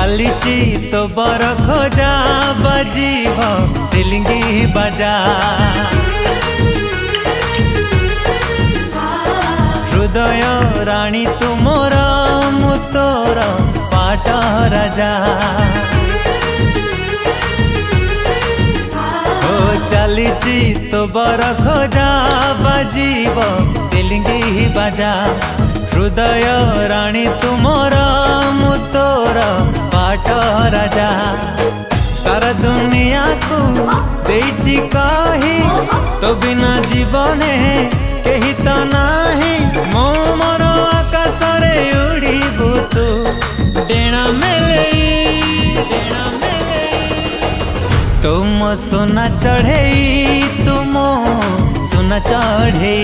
चलीची तो बर खोजा बजीब तिलिंगी बजा हृदय राणी तुमोर मु तोर पाट राजा ओ चलीची तो बर खोजा बजीब तिलिंगी बजा हृदय राणी तुमोर मु तोर पाट राजा सारा दुनिया को देची कही तो बिना जीवने कही तो नाही मो मोर आकाश रे उड़ीबू तू डेणा मेले तुम सोना चढ़े तुम सोना चढ़े।